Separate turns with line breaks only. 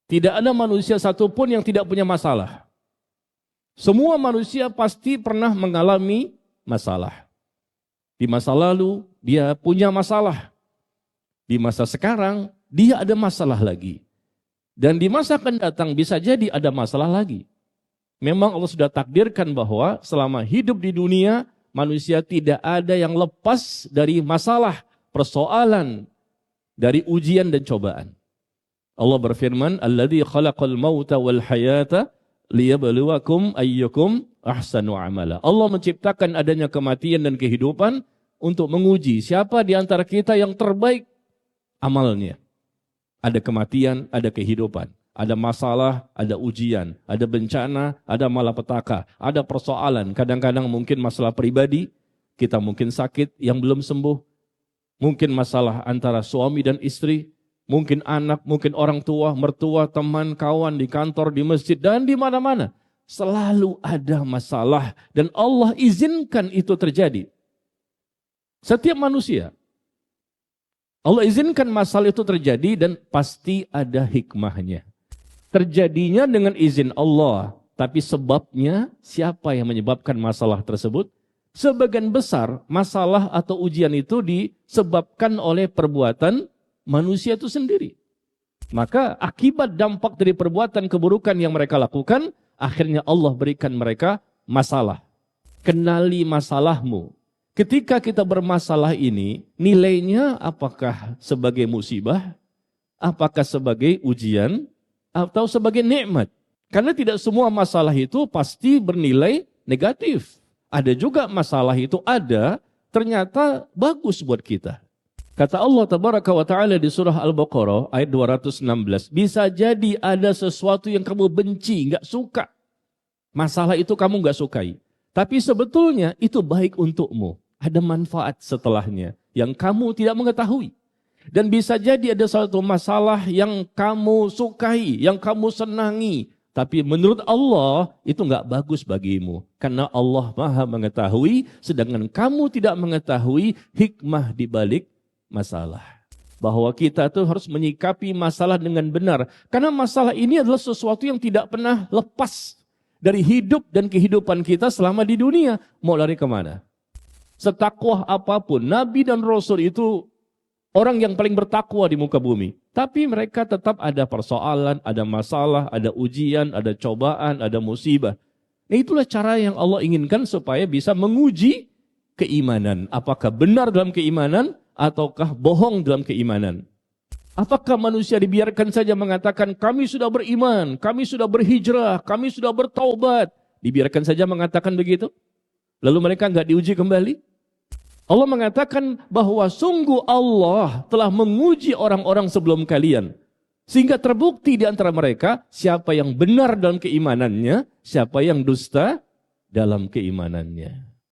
Tidak ada manusia satupun yang tidak punya masalah. Semua manusia pasti pernah mengalami masalah. Di masa lalu dia punya masalah. Di masa sekarang dia ada masalah lagi. Dan di masa akan datang bisa jadi ada masalah lagi. Memang Allah sudah takdirkan bahwa selama hidup di dunia manusia tidak ada yang lepas dari masalah, persoalan, dari ujian dan cobaan. Allah berfirman, "Alladzi khalaqal mauta wal hayata liyabluwakum ayyukum ahsanu amala." Allah menciptakan adanya kematian dan kehidupan untuk menguji siapa di antara kita yang terbaik amalnya. Ada kematian, ada kehidupan. Ada masalah, ada ujian, ada bencana, ada malapetaka, ada persoalan. Kadang-kadang mungkin masalah pribadi, kita mungkin sakit yang belum sembuh. Mungkin masalah antara suami dan istri, mungkin anak, mungkin orang tua, mertua, teman, kawan, di kantor, di masjid, dan di mana-mana. Selalu ada masalah dan Allah izinkan itu terjadi. Setiap manusia, Allah izinkan masalah itu terjadi dan pasti ada hikmahnya. Terjadinya dengan izin Allah, tapi sebabnya siapa yang menyebabkan masalah tersebut? Sebagian besar masalah atau ujian itu disebabkan oleh perbuatan manusia itu sendiri. Maka akibat dampak dari perbuatan keburukan yang mereka lakukan, akhirnya Allah berikan mereka masalah. Kenali masalahmu. Ketika kita bermasalah ini, nilainya apakah sebagai musibah, apakah sebagai ujian, atau sebagai nikmat. Karena tidak semua masalah itu pasti bernilai negatif. Ada juga masalah itu ada, ternyata bagus buat kita. Kata Allah Tabaraka wa Ta'ala di surah Al-Baqarah ayat 216, bisa jadi ada sesuatu yang kamu benci, nggak suka. Masalah itu kamu nggak sukai. Tapi sebetulnya itu baik untukmu. Ada manfaat setelahnya yang kamu tidak mengetahui. Dan bisa jadi ada suatu masalah yang kamu sukai, yang kamu senangi. Tapi menurut Allah itu nggak bagus bagimu. Karena Allah Maha mengetahui, sedangkan kamu tidak mengetahui hikmah di balik masalah. Bahwa kita tuh harus menyikapi masalah dengan benar. Karena masalah ini adalah sesuatu yang tidak pernah lepas dari hidup dan kehidupan kita selama di dunia. Mau lari kemana? Setakwah apapun, Nabi dan Rasul itu orang yang paling bertakwa di muka bumi. Tapi mereka tetap ada persoalan, ada masalah, ada ujian, ada cobaan, ada musibah. Nah, itulah cara yang Allah inginkan supaya bisa menguji keimanan. Apakah benar dalam keimanan ataukah bohong dalam keimanan. Apakah manusia dibiarkan saja mengatakan kami sudah beriman, kami sudah berhijrah, kami sudah bertaubat. Dibiarkan saja mengatakan begitu. Lalu mereka enggak diuji kembali. Allah mengatakan bahwa sungguh Allah telah menguji orang-orang sebelum kalian. Sehingga terbukti di antara mereka siapa yang benar dalam keimanannya, siapa yang dusta dalam keimanannya.